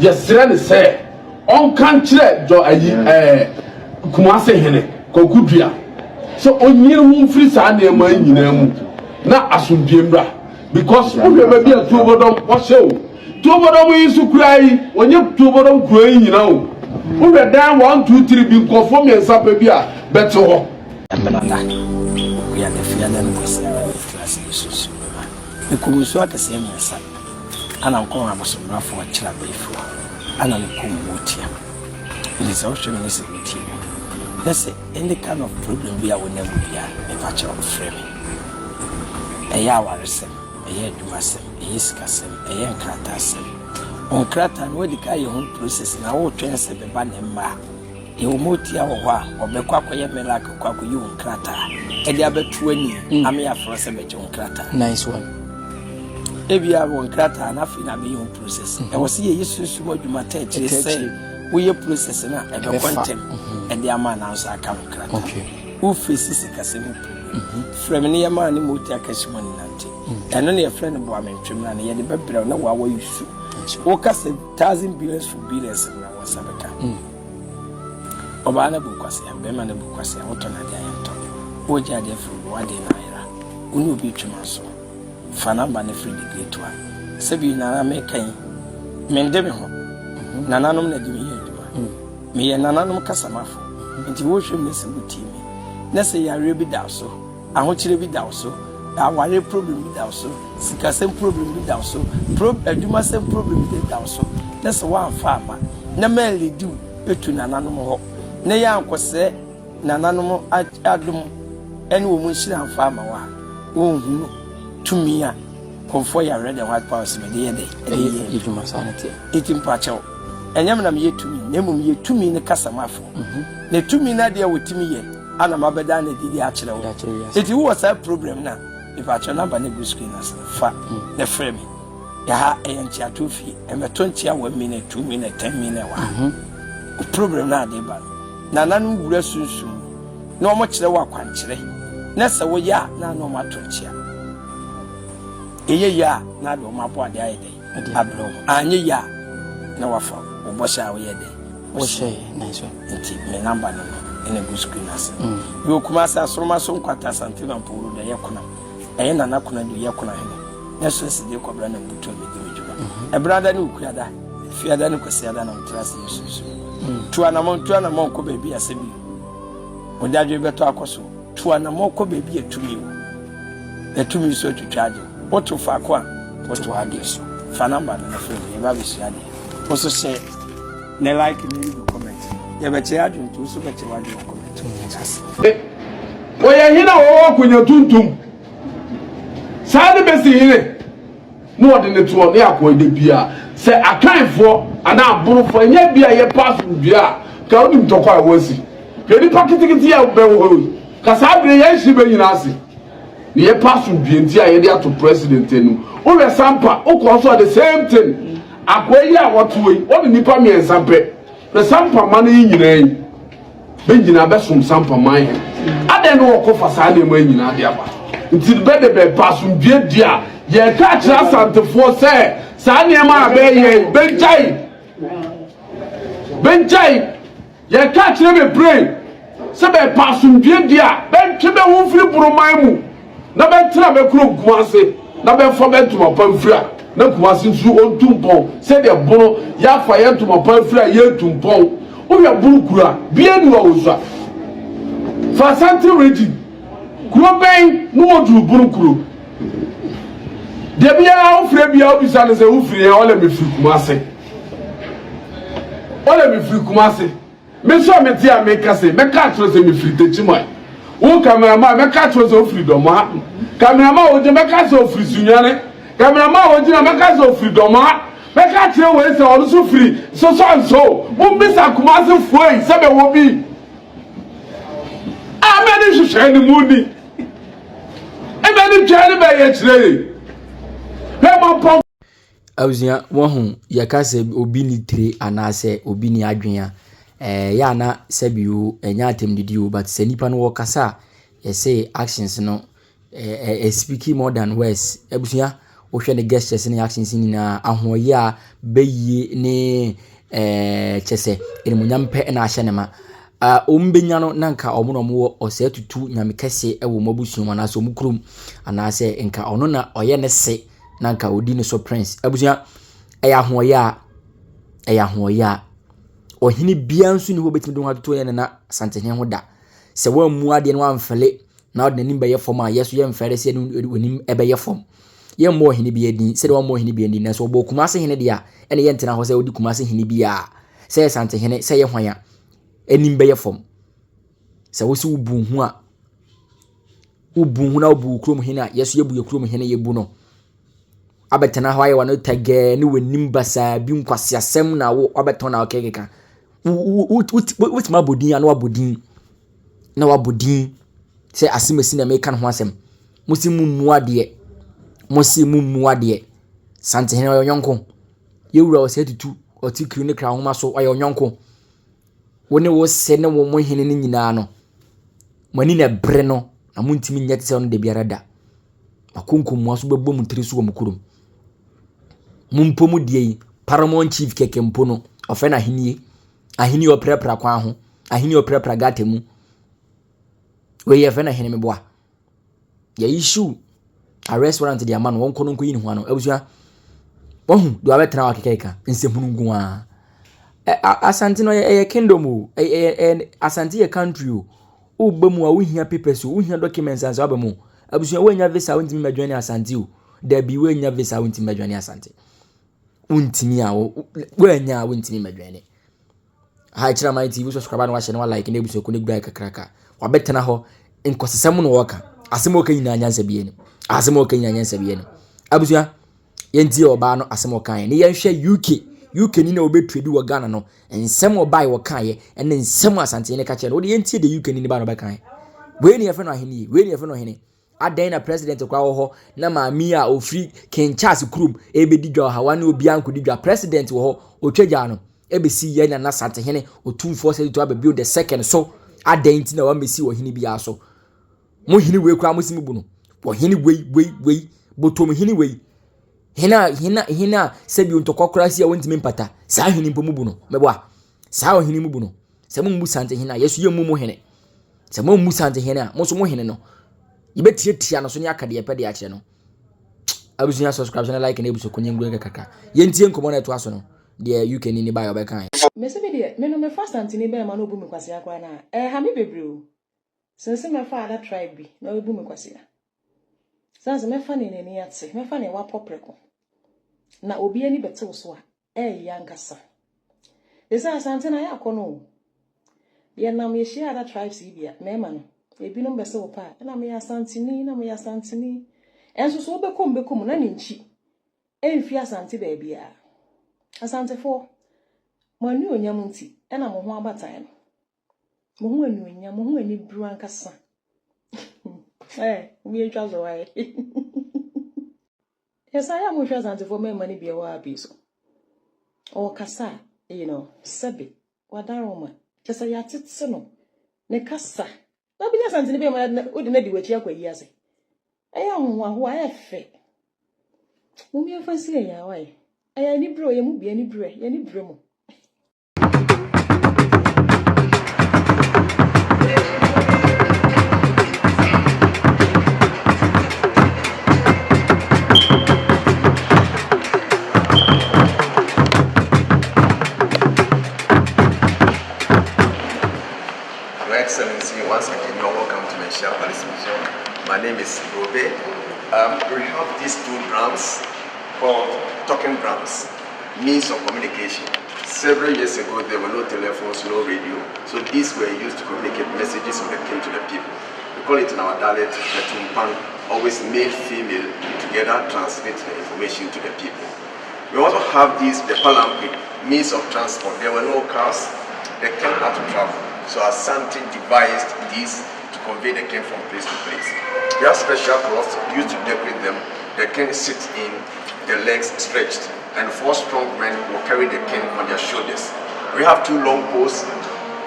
yɛsrɛ ne sɛ ɔnka nkyerɛ dɔ ayi Kumase hene kokudua so onyire ho mfiri saa nneɛma nyinaa mu na asomdue mbra because wohwɛ ba bi a tuobodom wɔhyɛ o tuobodom yi so kura yi onye tuobodom kura yi nyina o wohwɛ dan 1 2 3 bi nkɔfo mmiɛnsa pa bi a bɛte hɔ ya da fiya da nkwasi da class yesus ekumiso akase mmiɛnsa ana nkɔn abosomrafo akyira bɛfo ana nkom wotia it is also me say wotia that's any kind of problem we are when we are if I try to frame ɛyɛ awaresɛm ɛyɛ adumasɛm ɛyɛ sikasɛm ɛyɛ nkratasɛm onkrata no wedi ka yɛ ho process na wo twɛn sɛ beba ne mma yɛ omotia wɔ hɔ a ɔbɛkɔ akɔyɛ miracle kɔ akɔyɛ onkrata ɛde abɛtu ani ame afro sɛ bɛgye onkrata nice one ebia onkrata na afi na bɛyɛ ho process ɛwɔ sɛ yɛ yesu mo adwuma ta akyire sɛ woyɛ process na ɛbɛkɔ ntɛm ɛde ama na nso aka onkrata wo face sikasɛm frɛm ne yɛma ne motia kɛsimo ne nante ɛno ne yɛfrɛ no boa mentwem na ne yɛde bɛbrɛ na wawa yusu wo ka sɛ 1,000 billions for billions na wɔsa bɛka ɔbaa na bu Kwasia bɛma na bu Kwasia wotɔ na de ayɛntɔ wo gya de furu wade na ayra wo ne obi twema so fa namba ne free the great one sɛ bi na me kan mende me ho nananom na de me yɛ adwuma me yɛ nananom kasamafo nti wo hwɛ me sɛ wotimi na sɛ yare bi da so ahokyere bi da so aware problem bi da so sikasɛm problem bi da so adwumasɛm problem bi da so na sɛ woamfa ama na ma ledi etu nananom hɔ na yɛ ankɔsɛ nananom adom ɛne wo mu nhyira amfa ama wa wo nhunu tumi a konfo ya ready white power se me de ɛyɛ adwumasanete etimpa ɛnyam na me yɛ tumi na mmom yɛ tumi ne kasamafo na tumi na de wotimi yɛ ana mabeda na didi akyerɛ wo eti wo wasa problem na if I turn number na go screen as fa the frame ya ha ɛnchiato fi ɛmɛto nchia 1 minute 2 minute 10 minute wa problem na de ba na nanu wura sunsun na ɔmo kyerɛ wo akwankyerɛ na sɛ wo ya na no mato nchia eye ya na do mapo ade ayede abro anye ya na wafa wo bɔhyɛ a wo yɛ de wo hyɛ na so nti me number no in a good screen as you Kumase asroma so nkwata santima mpuru da yakuna ɛyɛ nana kuna do yakuna hene na so sidi kɔbra na buto me de medwuma ɛbrada ne ukuada fiada ne kwasiada na mtrase yesu tuanamon kɔ baabi asebi odadwe beto akoso tuanamon kɔ baabi atumi wo atumi so twitwaje woto fa ko a woto ade so fa number na frɛ me ba bisuade wo so share ne like ne comment ya bɛkyɛ adwon to so bɛkyɛ wadwon comment oya hina wo kunya tuntum saa de besi hine no ode ne to ne akɔde bia sɛ akanfo ana aborofo nya bia ye pass bia ka oni mtɔkɔ a wasi ka ni pakitikiti ya bɛwo ka saa bre ye hyi be nyina ase ne ye pass bia nti a ye de ato president enu o we sampa o ko so the same thing akɔyi a wɔtoi wɔne nipa me ensampe the sampa man yi nyina yi benjina besom sampa man ade no wɔkɔ saa ne ma nyina de aba nti be de be pass bia dia ye ka kyerɛ santefo sɛ saa ne ma be ye benjai ye ka kyerɛ be pray sɛ be pass bia dia bentwe be ho firi buroman mu na be tra be kuro Kumase na be fo be tuma pamfira na Kumase nsu ontumpon sɛ de bono ya fa ye tuma pamfira ye tumpon o ya buru kura bia ni wa osua fa santi region kuro ben no odu buru kuro de bia o fire bia o bisa ne sɛ o fire o le me firi Kumase me so me ti a me kase me ka tro sɛ me firi techimai wo cameraman me ka tro sɛ o firi doma cameraman o je me ka sɛ o firi sunyane cameraman o je me ka sɛ o firi doma me ka tro we sɛ o so firi so wo bisa Kumase foi sɛ be wo bi ameni hwehwɛ ni muni emeni twɛne be ye kyerɛ he mo pon awuzia wohu yakase obi ni tire anase obi ni adwea ya na sabio enya atemdidi o but se nipa no wokasa say actions no speaking more than words abusua wohwe ne gestures ne actions ni na ahoye a beyie ne chese ene munyampe na ahye ne ma ombenya no nanka omo no mo ose tutu nyame kese ewo mabusu ma na so mukrum anase enka ono na oye ne se nanka odi ne so prince abusia eya hoye a ohini bia nso ni ho betimi do hatoto ye na santene ho da se wa mu ade no amfele na ode nim be ye form a yeso ye mfere se nim ebe ye form ye mo ohini bia din se de wa mo ohini bia din na so obo kumase hene dia ene ye ntena ho se odi kumase hene bia se santene se ye hwan enim be ye form se wo si ubu hu a na ubu krom hene a yeso ye bu ye krom hene ye bu no abetena ho aye wa no tage ni wenim basa bi nkwase asem na wo abeton na okekeka what ma bodin anu abodin na wabodin se asimesi na meka ho asem musi mummu ade sante hene oyonko yewura o se tutu otikiri ne kra homa so ayo oyonko woni wo se ne wo mo hene ne nyina no mani na bre no na muntimi nyate se no de biara da akonkom mo so bebom ntiri so wo mkurum mumpomu die paramount chief keke mpono ofena ahini oprepra kwa ho ahini oprepra gatemu we ye fena hene meboa ya issue a restaurant dia man won kono nko yin ho ano abusua wohu do abetra wa kekeka nsehunu ngu a asante no ye kingdom o asante ye country o ubamu a wohia papers o wohia documents ansa abamu abusua wanya visa wontimi madwane asante o da bi wanya visa wontimi madwane asante untimi a wanya wontimi madwane ha chira my TV subscribe na wa share na like na ebuso ko ne gba kakraka wa betena ho nkosesem no woka asem oka nyina anyansa biye ni abusua yenti oba no asem oka ye ne yenhwe UK ni na obetredi wo Ghana no ensem obai wo kan ye ene ensem asante ne ka che no de yenti de UK ni ba no be kan we ni efe no hene adan na president kwa wo ho na maami a ofri King Charles Krum ebedi dwa ha wane obi ankodi dwa president wo ho otwaja no ebesi ye na sante hene Otumfuo se to aba build the second so adan ti na wa mesi wo hene bia so mo hene we kura mo simi bu no wo hene we botom hene we hena sebi ontokokora sia wontimi mpata saa hene mpo mu bu no meboa saa hene mu bu no se mo mu sante hene yeso ye mu hene se mo mu sante hene a mo so mo hene no yibetiatia no so ne akade yepede a kire no abusunya subscribe na like na ebuso konye ngwe kaka yentie nkomo na to aso no de UK ni ba yo be kan me se bi de me no me fast antini be ma no bu me Kwasia kwa na ha me bebre o sense me fa ada tribe bi na obu me Kwasia sanse me fa ne nani ate me fa ne wa popreko na obi ani bete so a yankasa esa asante na ya kono ye nam ye share ada tribes bia me ma no ebi no be se wo pa na me ya santini enso so bekom na ne nchi emfi asante ba bia asante fo mo ani onyam nti na mo ho abatan no mo ho ani onyam mo ho ani bru ankasa mi etwa zo wai esa ya mo hwa asante fo me mani bia wa abi so o kasa sebe wadaroma kesa ya titse no ne kasa na bi asante ne be ma odi na di wachi akwayi ase aya ho ayefe mo mi afansi ya wai aya ni bro ye mu bia ni bre ye ni bre mo Excellency, once again, you're welcome to Mesia Palace Museum. My name is Robe. We have these two drums called talking drums, means of communication. Several years ago, there were no telephones, no radio, so these were used to communicate messages of the king to the people. We call it in our dialect, the tumpan, always male, female, together translate the information to the people. We also have these, the palanquin, means of transport. There were no cars, the king had to travel. So Asante devised these to convey the king from place to place. We have special cloths used to decorate them. The king sits in, the legs stretched, and 4 strong men will carry the king on their shoulders. We have 2 long posts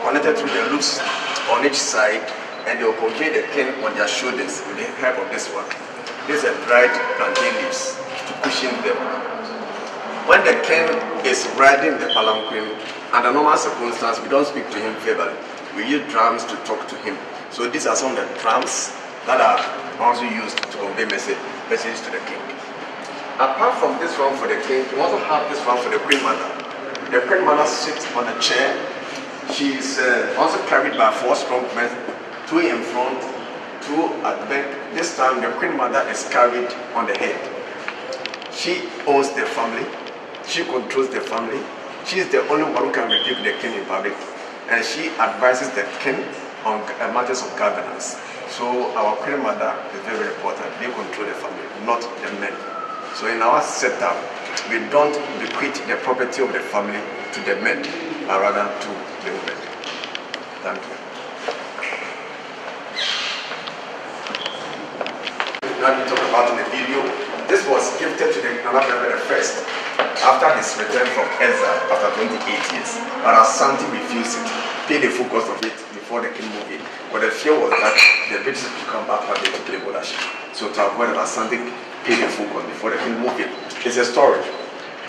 connected through the loops on each side, and they will convey the king on their shoulders with the help of this one. These are dried plantain leaves to cushion them. When the king is riding the palanquin, under normal circumstances, we don't speak to him verbally. We use drums to talk to him. So these are some of the drums that are also used to convey messages to the king. Apart from this one for the king, we also have this one for the queen mother. The queen mother sits on a chair. She is also carried by 4 strong men, 2 in front, 2 at the back. This time the queen mother is carried on the head. She owns the family. She controls the family. She is the only one who can rebuke the king in public. And she advises the king on matters of governance. So our queen mother is very, very important. They control the family, not the men. So in our setup, we don't bequeath the property of the family to the men, but rather to the women. Thank you. Now we talk about in the video. This was gifted to the Nana the first after his return from exile after 28 years. But Asante refused it, paid the full cost of it before the king moved in. But the fear was that the British would come back one day to claim ownership. So to avoid that, Asante paid the full cost before the king moved in. It's a story.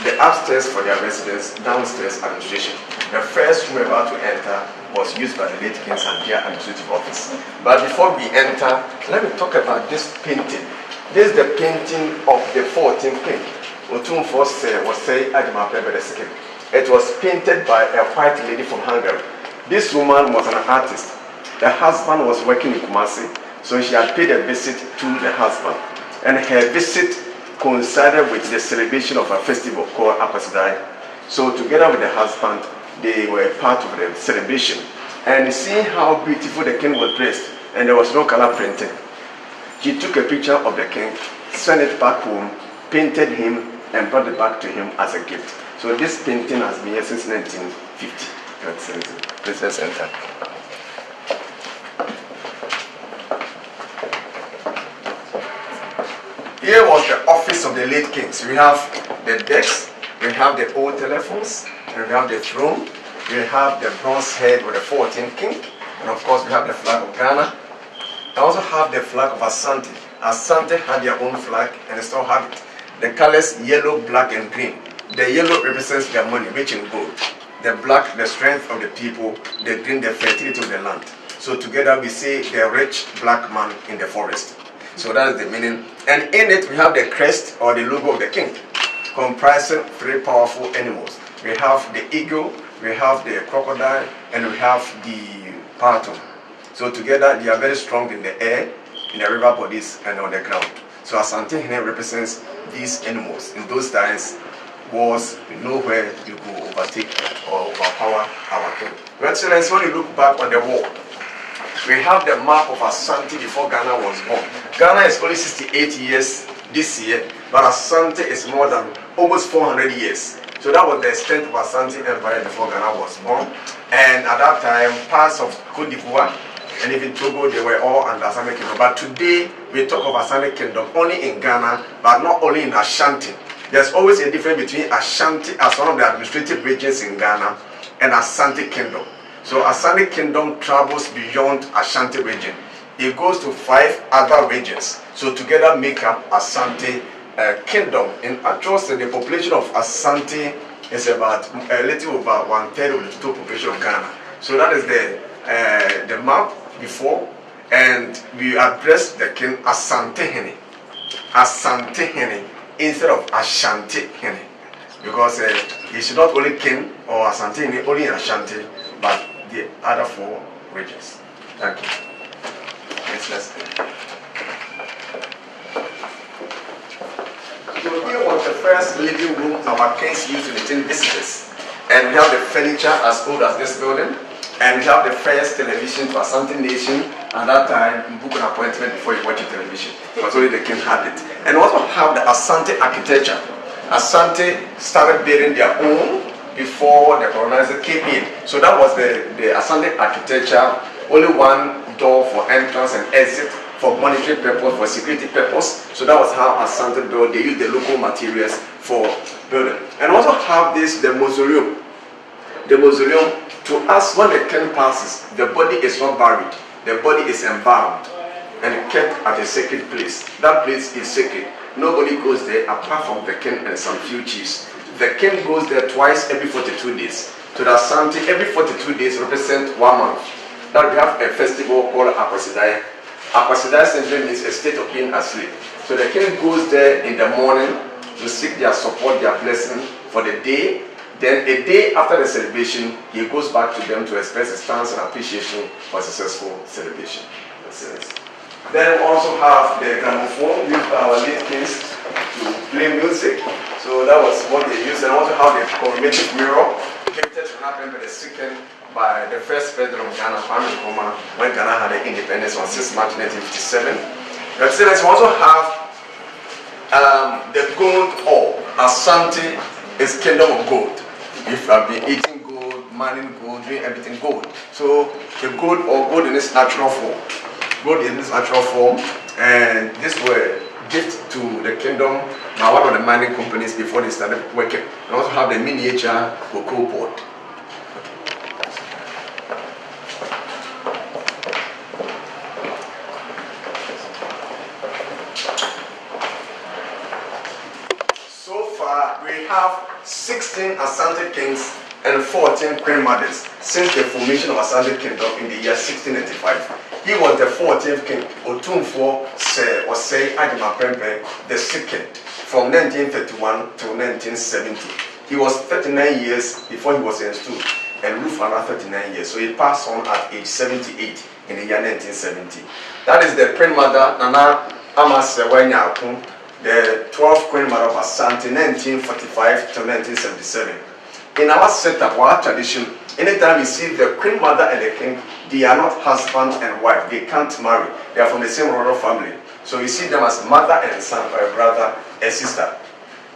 The upstairs for their residence, downstairs administration. The first room about to enter was used by the late king's and their administrative office. But before we enter, let me talk about this painting. This is the painting of the 14th king. Otumfuo was saying it was painted by a white lady from Hungary. This woman was an artist. The husband was working in Kumasi, so she had paid a visit to the husband. And her visit coincided with the celebration of a festival called Apasidai. So together with the husband, they were part of the celebration. And seeing how beautiful the king was dressed, and there was no color printing, she took a picture of the king, sent it back home, painted him, and brought it back to him as a gift. So this painting has been here since 1950. Please let's enter. Here was the office of the late kings. We have the decks, we have the old telephones, and we have the throne, we have the bronze head with the 14th king, and of course we have the flag of Ghana. I also have the flag of Asante. Asante had their own flag and they still have it. The colors yellow, black, and green. The yellow represents their money, rich in gold. The black, the strength of the people. The green, the fertility of the land. So together we say the rich black man in the forest. So that is the meaning. And in it we have the crest or the logo of the king, comprising 3 powerful animals. We have the eagle, we have the crocodile, and we have the python. So together they are very strong in the air, in the river bodies, and on the ground. So Asante Hene represents these animals. In those times, wars, nowhere you could overtake or overpower our king. Your Excellency, when you look back on the wall, we have the map of Asante before Ghana was born. Ghana is only 68 years this year, but Asante is more than almost 400 years. So that was the extent of Asante Empire before Ghana was born. And at that time, parts of Côte d'Ivoire and even Togo, they were all under Asante Kingdom. But today, we talk of Asante Kingdom only in Ghana, but not only in Ashanti. There's always a difference between Ashanti as one of the administrative regions in Ghana and Asante Kingdom. So Asante Kingdom travels beyond Ashanti region. It goes to 5 other regions. So together make up Asante Kingdom. In actual sense, the population of Asante is about a little over 1/3 of the total population of Ghana. So that is the map before, and we address the king Asante Hene. Asante Hene instead of Ashanti Hene. Because he should not only king or Asante Hene only in Ashanti, but the other 4 regions. Thank you. Let's So here was the first living room our kings used to entertain visitors. And we have the furniture as old as this building. And we have the first television for Asante Nation. At that time, you book an appointment before you watch a television. Because only the king had it. And we also have the Asante architecture. Asante started building their own before the colonizer came in. So that was the Asante architecture. Only one door for entrance and exit for monetary purpose, for security purpose. So that was how Asante built. They used the local materials for building. And also have this, the mausoleum. The mausoleum, to us, when the king passes, the body is not buried. The body is embalmed. and kept at a sacred place. That place is sacred. Nobody goes there apart from the king and some few chiefs. The king goes there twice every 42 days. To the Asante, every 42 days represent 1 month. Now we have a festival called Kwasia. Kwasia simply means a state of being asleep. So the king goes there in the morning to seek their support, their blessing for the day. Then a day after the celebration, he goes back to them to express his thanks and appreciation for a successful celebration. Then we also have the gramophone used by our late kings to play music. So that was what they used. And also have the commemorative mirror gifted to happen by the second by the first president of Ghana, Kwame Nkrumah, when Ghana had the independence on 6 March 1957. Your Excellency, we also have the gold ore. Asante is kingdom of gold. If you have been eating gold, mining gold, doing everything gold. So the gold or gold in its natural form. Gold in its natural form, and this were gift to the kingdom by one of the mining companies before they started working. And also have the miniature cocoa pot. So far, we have 16 Asante kings and 14 queen mothers since the formation of Asante Kingdom in the year 1695. He was the 14th king, Otumfuo Osei Ajimaprempe the second, from 1931 to 1970. He was 39 years before he was installed and ruled for another 39 years. So he passed on at age 78 in the year 1970. That is the queen mother, Nana Amasewanya Akun, the 12th queen mother of Asante, 1945 to 1977. In our setup, our tradition, anytime you see the queen mother and the king, they are not husband and wife. They can't marry. They are from the same royal family. So you see them as mother and son, or a brother and sister.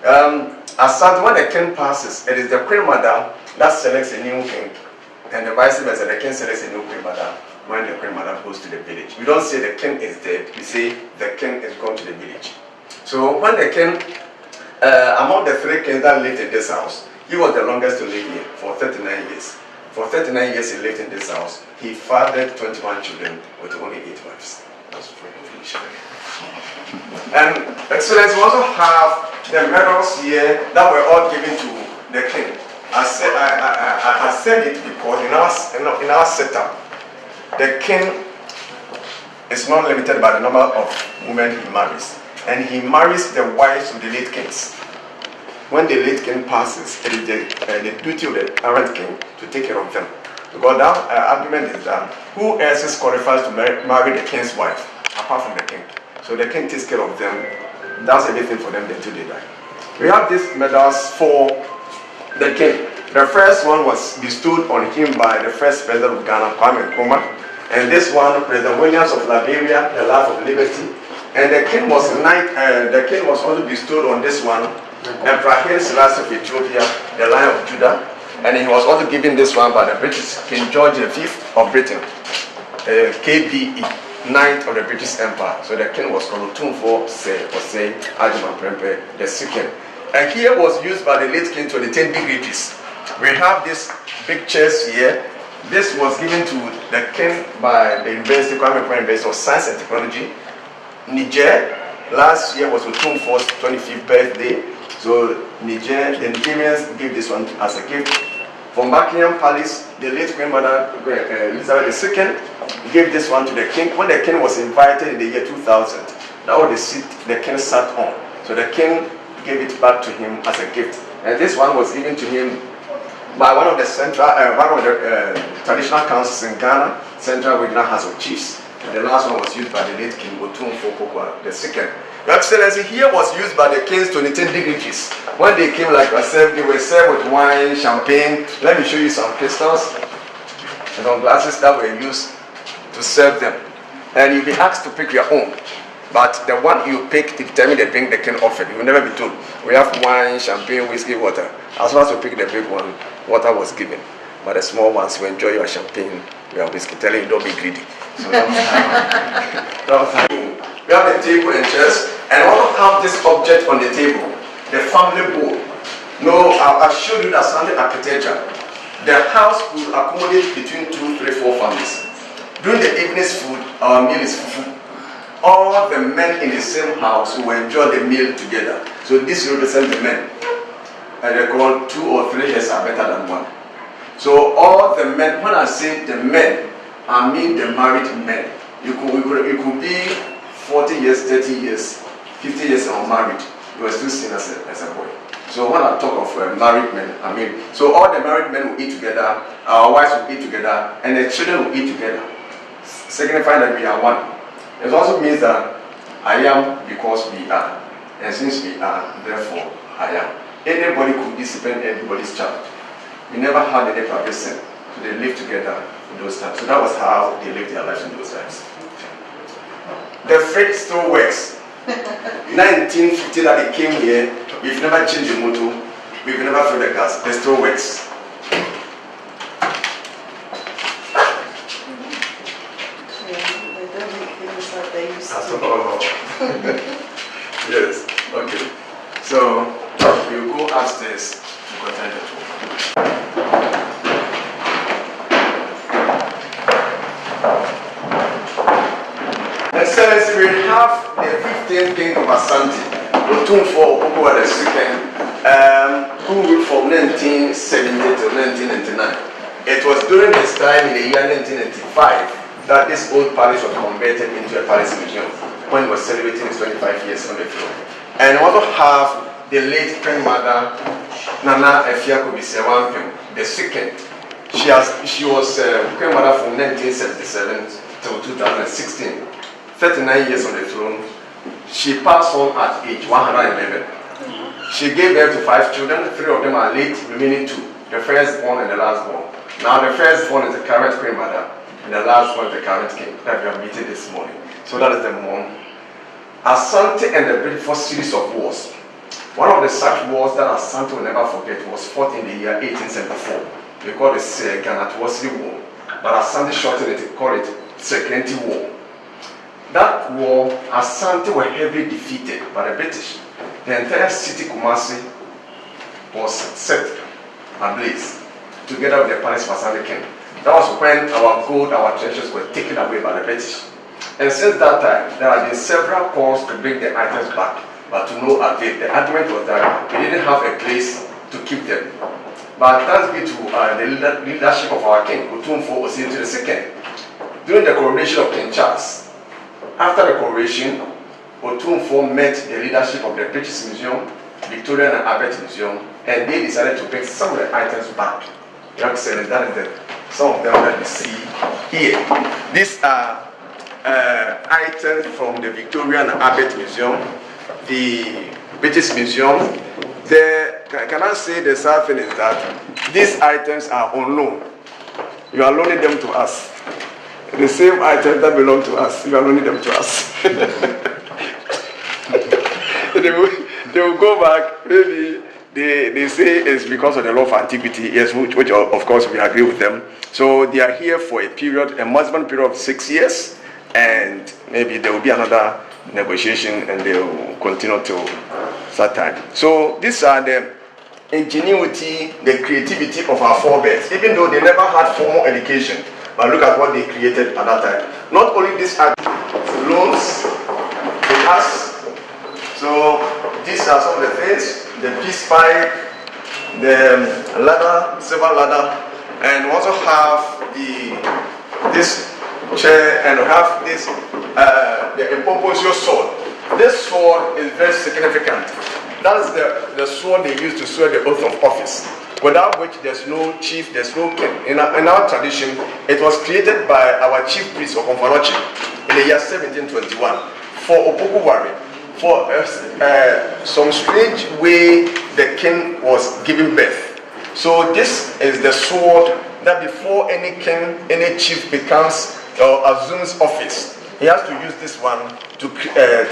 Asante, when the king passes, it is the queen mother that selects a new king. And the vice versa, the king selects a new queen mother when the queen mother goes to the village. We don't say the king is dead. We say the king is gone to the village. So when the king, among the 3 kings that lived in this house, he was the longest to live here for 39 years. For 39 years he lived in this house. He fathered 21 children with only 8 wives. That's pretty foolish. And Excellency, we also have the medals here that were all given to the king. I said it because in our setup, the king is not limited by the number of women he marries. And he marries the wives of the late kings. When the late king passes, it is the duty of the current king to take care of them. Because that argument is that who else is qualified to marry the king's wife apart from the king? So the king takes care of them, does everything for them until they die. We have these medals for the king. The first one was bestowed on him by the first president of Ghana, Kwame Nkrumah. And this one, President Williams of Liberia, the Life of Liberty. And the king was also bestowed on this one, Emperor Haile Selassie of Ethiopia, the Lion of Judah, and he was also given this one by the British King George V of Britain, KBE, 9th of the British Empire. So the king was called Otumfuo Osei Ajimaprempe the second. And here was used by the late king to the 10 dignitaries. We have these pictures here. This was given to the king by the University, Kwame Nkrumah University of Science and Technology, Niger. Last year was Otumfuo's 25th birthday. So the Nigerians gave this one as a gift. From Buckingham Palace, the late Queen Mother Elizabeth II gave this one to the king. When the king was invited in the year 2000, that was the seat the king sat on. So the king gave it back to him as a gift. And this one was given to him by one of the traditional councils in Ghana, Central Regional House of Chiefs. And the last one was used by the late King Otumfuo the second. Your Excellency, here was used by the king's 22 dignitaries. When they came like yourself, they were served with wine, champagne. Let me show you some crystals and some glasses that were used to serve them. And you'll be asked to pick your own. But the one you pick determines the drink the king offered. You will never be told. We have wine, champagne, whiskey, water. As far as you pick the big one, water was given. But the small ones, you enjoy your champagne, your whiskey. Telling you don't be greedy. So that was how we have the table and chairs, and also have this object on the table, the family bowl. No, I'll show you the Asante architecture. The house will accommodate between 2, 3, 4 families. During the evening's food, our meal is fufu. all the men in the same house will enjoy the meal together. So this represents the men. And they call 2 or 3 hairs are better than one. So all the men, when I say the men, I mean the married men. You could be 40 years, 30 years, 50 years unmarried. You are still seen as a boy. So when I talk of married men, I mean, so all the married men will eat together, our wives will eat together, and the children will eat together, signifying that we are one. It also means that I am because we are, and since we are, therefore I am. Anybody could discipline anybody's child. We never had any private sin, so they lived together in those times. So that was how they lived their lives in those times. The freight still works. 1950 that it came here, we've never changed the motor, we've never filled the gas, it still works. Yes, okay. So we'll go upstairs to continue the tour. Excellency, we have the 15th king of Asante, Otumfuo, who was the second, who ruled from 1970 to 1999. It was during this time in the year 1995 that this old palace was converted into a palace museum when he was celebrating his 25 years on the throne. And we also have the late Queen Mother Nana Efiakobi-Sewampem, the second. She was Queen Mother from 1977 till 2016. 39 years on the throne. She passed on at age 111. She gave birth to 5 children. 3 of them are late, remaining 2. The firstborn and the lastborn. Now the firstborn is the current Queen Mother, and the last one is the current king that we are meeting this morning. So that is the mom. Asante and the British series of wars. One of the such wars that Asante will never forget was fought in the year 1874. We call it Ganatuosi War. But Asante shortened it, called it Sekrenti War. That war, Asante were heavily defeated by the British. The entire city Kumasi was set ablaze, together with the palace of Asante King. That was when our gold, our treasures were taken away by the British. And since that time, there have been several calls to bring the items back, but to no avail. The argument was that we didn't have a place to keep them. But thanks be to the leadership of our king, Otumfuo II. During the coronation of King Charles, after the coronation, Otumfuo met the leadership of the British Museum, Victoria and Albert Museum, and they decided to bring some of the items back. Your Excellency, that is some of them that you see here. These are items from the Victoria and Albert Museum, the British Museum. Can I say the sad thing is that these items are on loan. You are loaning them to us. The same items that belong to us, you are loaning them to us. they will go back, maybe they say it's because of the law of antiquity, yes, which of course we agree with them. So they are here for a maximum period of 6 years, and maybe there will be another negotiation and they will continue till that time. So these are the ingenuity, the creativity of our forebears, even though they never had formal education. But look at what they created at that time. Not only these are loans, the axe. So these are some of the things: the peace pipe, the ladder, silver ladder, and we also have this chair, and we have this the Impoposio sword. This sword is very significant. That is the sword they used to swear the oath of office, without which there's no chief, there's no king. In our tradition, it was created by our chief priest Otumfuo in the year 1721 for Opokuwari, for some strange way the king was giving birth. So this is the sword that before any king, any chief becomes or assumes office, he has to use this one to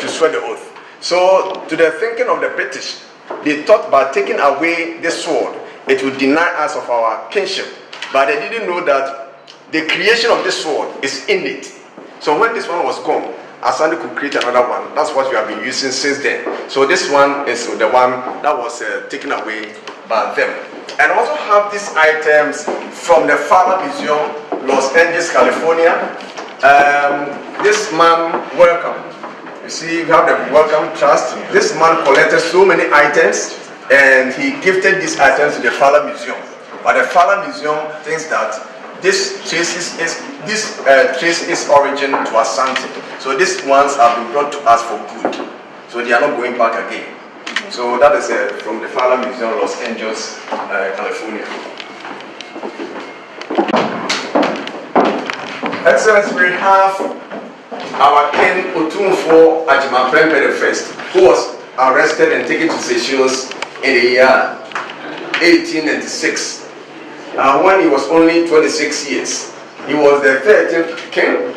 swear the oath. So to the thinking of the British, they thought by taking away this sword, it would deny us of our kinship. But they didn't know that the creation of this sword is innate. So when this one was gone, Asante could create another one. That's what we have been using since then. So this one is the one that was taken away by them. And also have these items from the Fowler Museum, Los Angeles, California. This man, welcome. see, you have the welcome trust. This man collected so many items and he gifted these items to the Fowler Museum. But the Fowler Museum thinks that this traces its origin to Asante. So these ones have been brought to us for good. So they are not going back again. So that is from the Fowler Museum, Los Angeles, California. Excellency, we have our King Otumfuo Ajimaprempe the First, who was arrested and taken to Seychelles in the year 1896. When he was only 26 years. He was the 13th king,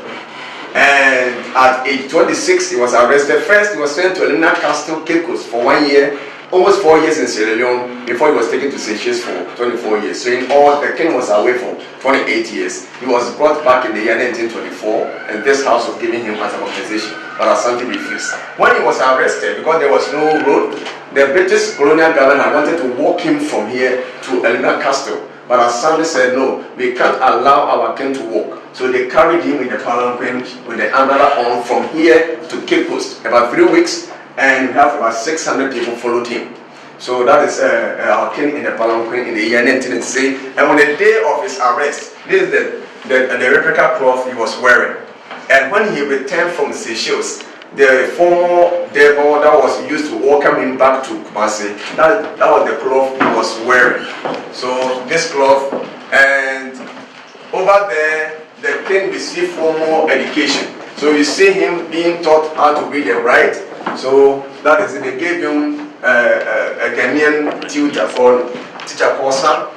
and at age 26 he was arrested. First he was sent to Elena Castle, Cape Coast for 1 year, almost 4 years in Sierra Leone before he was taken to Seychelles for 24 years. So in all, the king was away for 28 years. He was brought back in the year 1924, and this house was giving him as a compensation, but Asante refused. When he was arrested, because there was no road, the British colonial government wanted to walk him from here to Elena Castle. But Asante said, no, we can't allow our king to walk. So they carried him in the palanquin with the umbrella on from here to Cape Coast. About 3 weeks, and we have about 600 people followed him. So that is our king in the palanquin in the year 1996. And on the day of his arrest, this is the replica cloth he was wearing. And when he returned from Seychelles, the former devil that was used to welcome him back to Kwasia, that was the cloth he was wearing. So this cloth, and over there, the king received formal education. So you see him being taught how to read and write. So that is, they gave him a Ghanaian tutor called Teacher Kwasia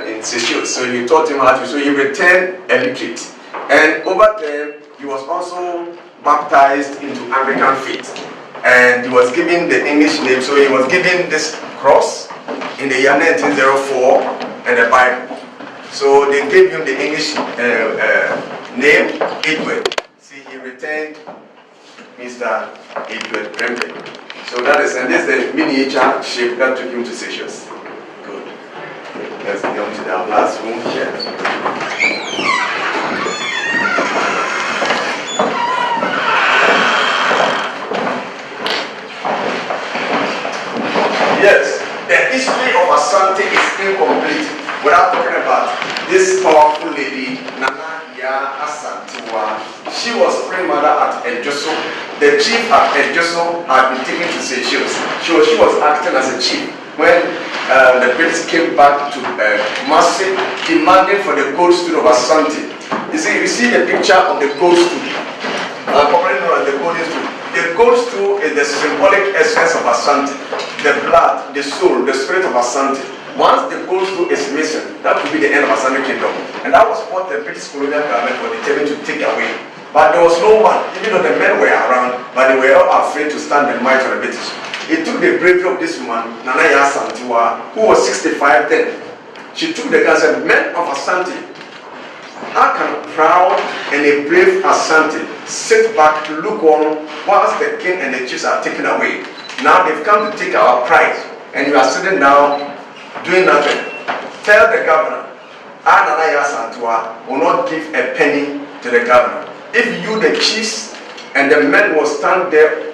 in Seychelles. So he taught him how to, so he returned illiterate. And over there, he was also baptized into Anglican faith, and he was given the English name. So he was given this cross in the year 1904 and the Bible. So they gave him the English name Edward. See, he returned Mr. Edward Prempe. So that is, and this is the miniature shape that took him to Seychelles. Good. Let's go to the last room here. Yes, the history of Asante is incomplete without talking about this powerful lady, Nana Ya Asantewa. She was prime mother at Ejoso. The chief at Ejoso had been taken to Seychelles. She was acting as a chief when the British came back to Kumasi, demanding for the gold stool of Asante. You see the picture of the gold stool. Probably known as the golden stool. The gold stool is the symbolic essence of Asante, the blood, the soul, the spirit of Asante. Once the gold stool is missing, that will be the end of Asante Kingdom. And that was what the British colonial government was determined to take away. But there was no one, even though the men were around, but they were all afraid to stand the might of the British. It took the bravery of this woman, Nana Ya Asantewa, who was 65 then. She took the gun and said, men of Asante, how can a proud and a brave Asante sit back to look on whilst the king and the chiefs are taken away? Now they've come to take our pride, and you are sitting down doing nothing. Tell the governor, Nana Ya Asantewa will not give a penny to the governor. If you, the chiefs and the men, will stand there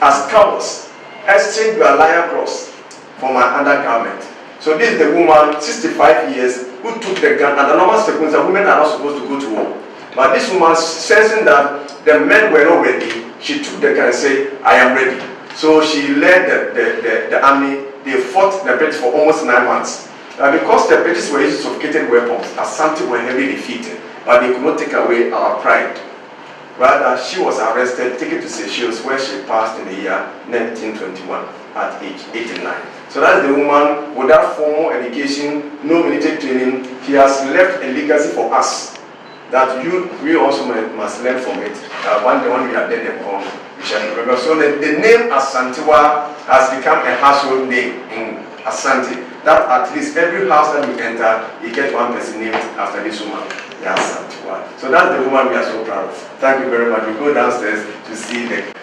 as cowards, exchange your lion cross for my undergarment. So this is the woman, 65 years, who took the gun. And the normal circumstance, women are not supposed to go to war. But this woman, sensing that the men were not ready, she took the gun and said, I am ready. So she led the army. They fought the British for almost 9 months. Because the British were using sophisticated weapons, Asante were heavily defeated. But they could not take away our pride. Rather, she was arrested, taken to Seychelles, where she passed in the year 1921 at age 89. So that's the woman without formal education, no military training. She has left a legacy for us that we also must learn from it. One day when we are dead and gone, we shall remember. So the name Asantewa has become a household name in Asante. That at least every house that you enter, you get one person named after this woman. Asantewa. So that's the woman we are so proud of. Thank you very much. We go downstairs to see the.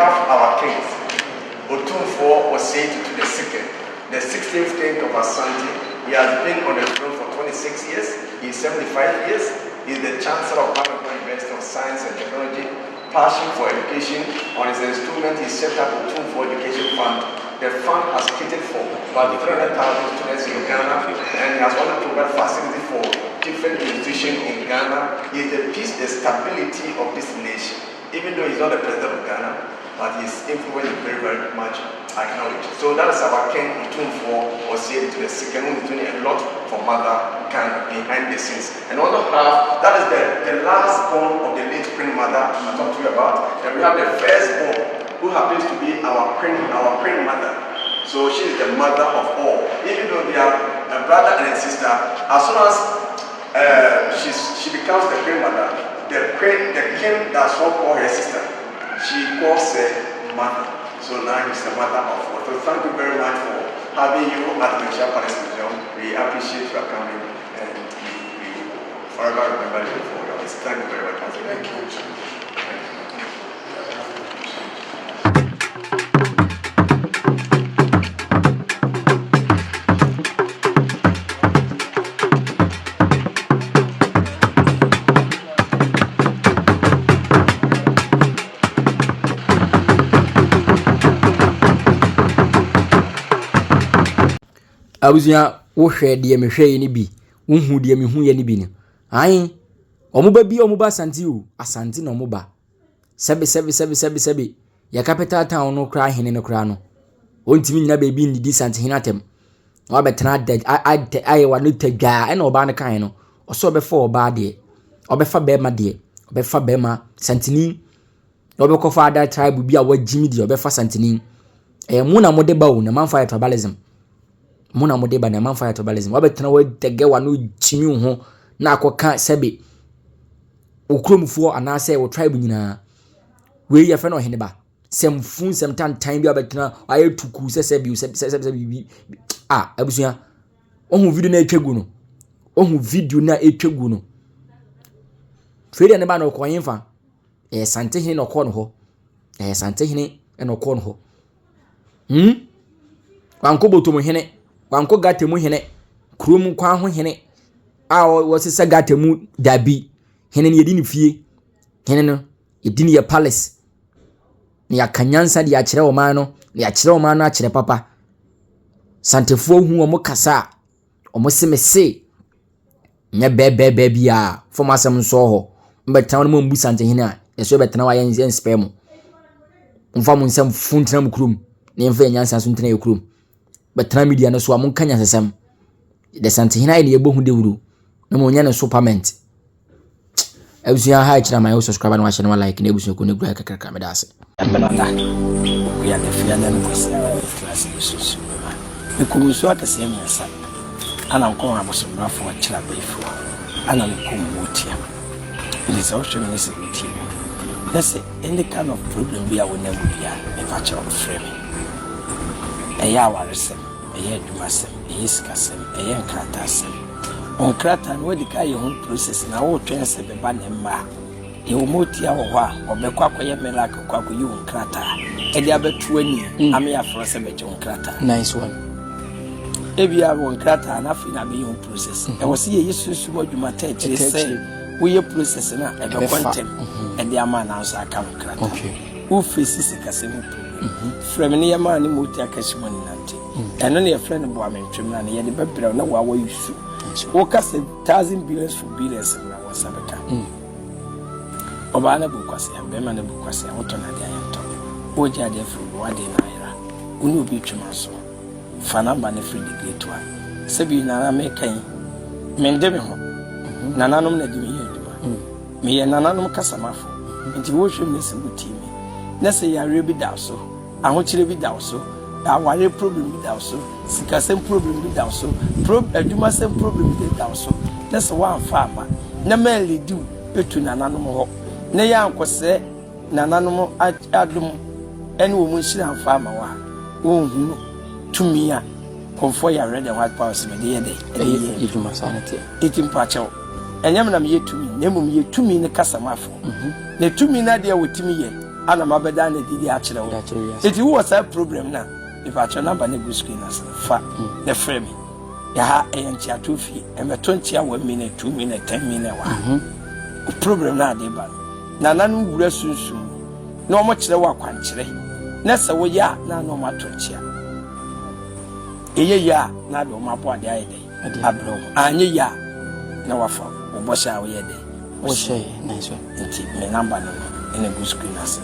have our kings. Otumfuo was said to the second, the 16th king of Asante. He has been on the throne for 26 years. He's 75 years. He's the chancellor of Ghana University of Science and Technology. Passion for education. On his instrument, he set up the Otumfuo Education Fund. The fund has catered for about 300,000 students in Ghana, and he has also provided facility for different institutions in Ghana. He is the peace, the stability of this nation. Even though he's not the president of Ghana, but his influence is very, very much acknowledged. So that is our king Otumfuo, or say to the second, who is doing a lot for Mother Ghana behind the scenes. And also have, that is the last born of the late Queen Mother I talked to you about. And we have the first born, who happens to be our queen mother. So she is the mother of all. Even though they are a brother and a sister, as soon as she becomes the queen mother, the king does not call her sister. She calls her mother. So now she's the mother of all. So thank you very much for having you at the National Palace Museum. We appreciate your coming, and we forever remember you for your visit. Thank you very much. Thank you. Abusua wo hwe de me hwe ni bi wo hu de me hu ye ni bi ni an omuba bi omuba asante o asante na omuba sebe ya capital town no kra hene no kra no ontimi nyina be bi ni di sante hene atem wa betena ai wa no tagwa na oba ne kan no oso obefa oba de obefa be ma de obefa be ma santini obekofa ada tribe bi a wagimi de obefa santini mu na mode ba wo na manfa tribalism muna modeba na manfa tribalism wabetena we tege wa no chimi ho na akoka sebe okromfuo anase wo tribe nyina we ye fe no hene ba semfun semtan time bi abetena ayetuku sesebi abusua ohun video na etwagu no ohun video na etwagu no fere ne ba no koyinfa sante hene no ko no ho sante hene no ko no ho wanko botomo hene wanko gatemu hene krom kwa ho hene a wosesa gatemu dabi hene ne yedi ne fie hene no yedi ne palace ne yakanyansa de akire o man no ne akire o man no akire papa santefuo hu o mo kasa o mo semese nya bebe bia fo masem nso ho mbetana no mbu sante hene a eso betana wa yen spam mfa mo nsem funtina mu krom ne mfa nyansa so ntina yekrom betana media no so amon kanya sesem de sante hina ine yebohu de wuru na mo nya ne superment abusuya ha kira my subscribe na wa share na like na abusuya ko ne gura kakaka me da ase Amenada. We are the Fiana class issues. The Kumuswaka same as and I'm calling about some rough for a child before. And I'm Kumutia. It is also missing with you. Let's say any kind of problem we will never be a virtual framing. A yawarism, a year dumasem, a yiskasem, a young kratasem. On Kratan, where the car your own process now all trains a banema. You motia or Bequaco Yamelaka Quaco you on Krata. And the other 20, I may have for a cemetery on Krata. Nice one. If you have one Krata, enough in a million process. I was here, you should what you might say. We are processing a content and the man house I come Krata. Who faces a casino? From near man, Mutia Cashman. And only a friend of woman, Trimman, yet the baby, no, what you should. Walk us 1,000 billions for billions and I was a Obana Kwasia, Bemana Kwasia, Otona Dianto, Oja de Fu, Wadi Naira, Unu Bichumaso, Fanamba Nefri the Great One, Sebi Nana Mekain, Mendemiho, Nananum Nedima, me and Nananum Casamafo, and to worship Miss Butimi. Nessa Yarebi Dawso, I want you to be Dawso, I want a problem with Dawso, Sika same problem with Dawso, Duma same problem with Dawso. That's one farmer, Namely do, between Nananum. Na ya nkwose nananom adum ene wo munhira mfa ma wa wo hu tumi a konfo ya red and white power me de ye iduma sanity itim pacho enyam na me tumi na mum ye tumi ne kasamafo na tumi na de wotimi ye ana mabeda na didi akyere wo it was a problem na if I turn number na go screen as fa the frame ya ha enchi atofi e meto ntia 1 minute 2 minute 10 minute wa problem na de ba na nanu wura sunsun na omo kyere wa kwankyere na se wo ya na no mato ntia eye ya na do mapo ade ayede abro anye ya na wafa obosha wo yede wo she na so nti me number no in a good screen as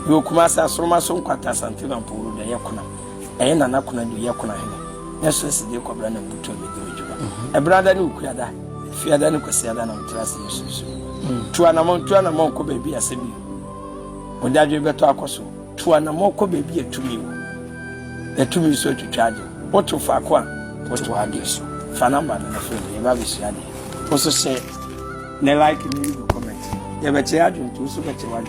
you kuma sa soma so nkwata santima mpuru de yakuna e na nakuna de yakuna he yeso se de kobra na buto me de ojuba e brada ni ukuada fiada ni kwasiada na mtrase yesu tuana mon ko baby asebi odadwe beto akoso tuana mon ko baby atumi wo atumi so twitwaje woto fa ko a woto ade so fa number na phone e ba bi siade also say ne like ni comment. You bet you are doing two super comment.